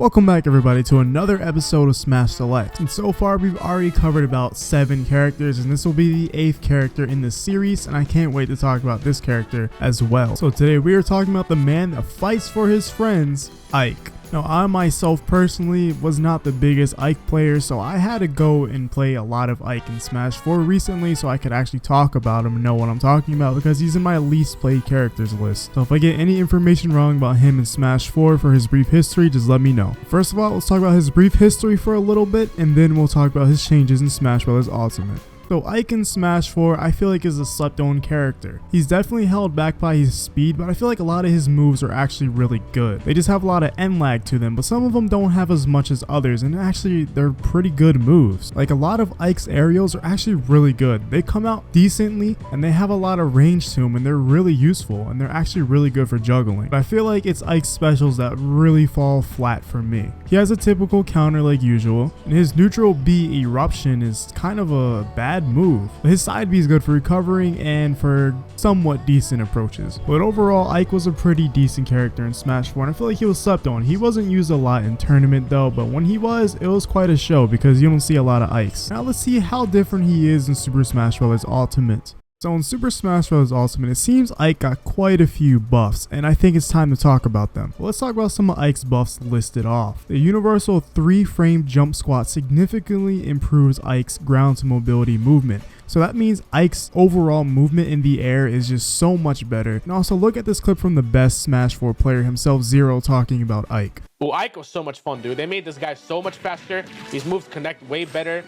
Welcome back everybody to another episode of Smash Select, and so far we've already covered about 7 characters, and this will be the 8th character in this series, and I can't wait to talk about this character as well. So today we are talking about the man that fights for his friends, Ike. Now I myself personally was not the biggest Ike player, so I had to go and play a lot of Ike in Smash 4 recently so I could actually talk about him and know what I'm talking about, because he's in my least played characters list. So if I get any information wrong about him in Smash 4 for his brief history, just let me know. First of all, let's talk about his brief history for a little bit, and then we'll talk about his changes in Smash Bros. Ultimate. So Ike in Smash 4 I feel like is a slept-on character. He's definitely held back by his speed, but I feel like a lot of his moves are actually really good. They just have a lot of end lag to them, but some of them don't have as much as others, and actually they're pretty good moves. Like a lot of Ike's aerials are actually really good. They come out decently and they have a lot of range to them, and they're really useful, and they're actually really good for juggling. But I feel like it's Ike's specials that really fall flat for me. He has a typical counter like usual, and his neutral B eruption is kind of a bad move, but his side B is good for recovering and for somewhat decent approaches. But overall, Ike was a pretty decent character in Smash 4, and I feel like he was slept on. He wasn't used a lot in tournament though, but when he was, it was quite a show because you don't see a lot of Ikes. Now let's see how different he is in Super Smash Bros. Ultimate. So in Super Smash Bros. Ultimate, it seems Ike got quite a few buffs, and I think it's time to talk about them. But let's talk about some of Ike's buffs listed off. The universal 3-frame jump squat significantly improves Ike's ground to mobility movement. So that means Ike's overall movement in the air is just so much better. And also look at this clip from the best Smash 4 player himself, Zero, talking about Ike. Oh, Ike was so much fun, dude. They made this guy so much faster. His moves connect way better,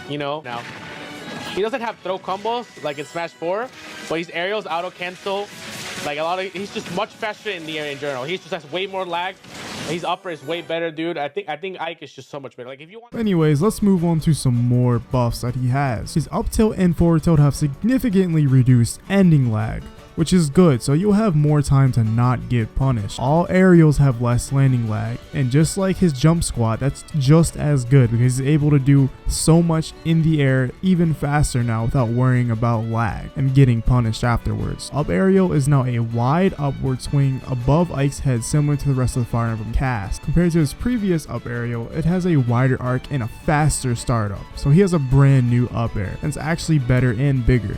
you know. Now, he doesn't have throw combos like in Smash 4, but his aerials auto cancel. Like he's just much faster in the air in general. He just has way more lag. His upper is way better, dude. I think Ike is just so much better. Like if you want. Anyways, let's move on to some more buffs that he has. His up tilt and forward tilt have significantly reduced ending lag, which is good, so you'll have more time to not get punished. All aerials have less landing lag, and just like his jump squat, that's just as good because he's able to do so much in the air even faster now without worrying about lag and getting punished afterwards. Up aerial is now a wide upward swing above Ike's head, similar to the rest of the Fire Emblem cast. Compared to his previous up aerial, it has a wider arc and a faster startup, so he has a brand new up air that's actually better and bigger.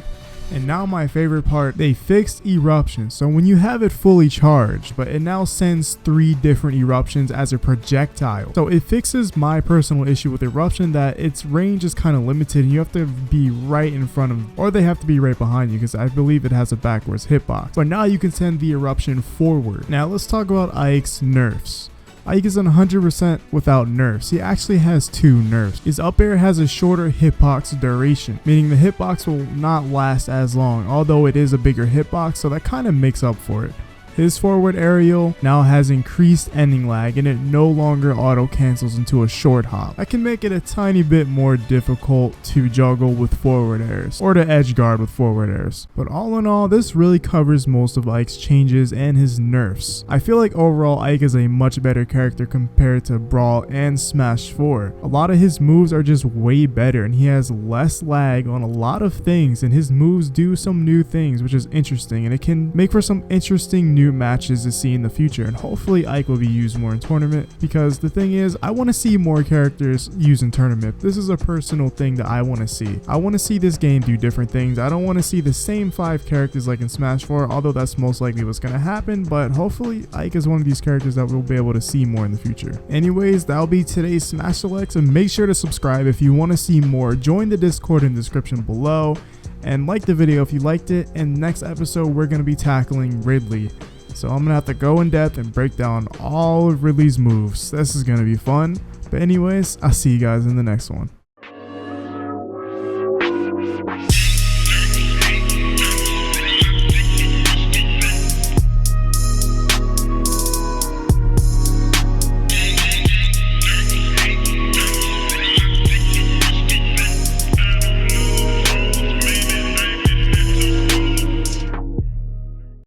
And now my favorite part, they fixed eruption. So when you have it fully charged, but it now sends 3 different eruptions as a projectile. So it fixes my personal issue with eruption, that its range is kind of limited and you have to be right in front of, or they have to be right behind you, because I believe it has a backwards hitbox. But now you can send the eruption forward. Now let's talk about Ike's nerfs. Ike is 100% without nerfs. He actually has 2 nerfs. His up air has a shorter hitbox duration, meaning the hitbox will not last as long, although it is a bigger hitbox, so that kind of makes up for it. His forward aerial now has increased ending lag, and it no longer auto cancels into a short hop. I can make it a tiny bit more difficult to juggle with forward airs, or to edge guard with forward airs. But all in all, this really covers most of Ike's changes and his nerfs. I feel like overall Ike is a much better character compared to Brawl and Smash 4. A lot of his moves are just way better, and he has less lag on a lot of things, and his moves do some new things, which is interesting, and it can make for some interesting new matches to see in the future. And hopefully Ike will be used more in tournament, because the thing is, I want to see more characters used in tournament. This is a personal thing that I want to see. I want to see this game do different things. I don't want to see the same 5 characters like in Smash 4, although that's most likely what's going to happen, but hopefully Ike is one of these characters that we'll be able to see more in the future. Anyways, that'll be today's Smash Selects, and make sure to subscribe if you want to see more. Join the Discord in the description below, and like the video if you liked it. And next episode we're going to be tackling Ridley. So I'm gonna have to go in depth and break down all of Ridley's moves. This is gonna be fun. But anyways, I'll see you guys in the next one.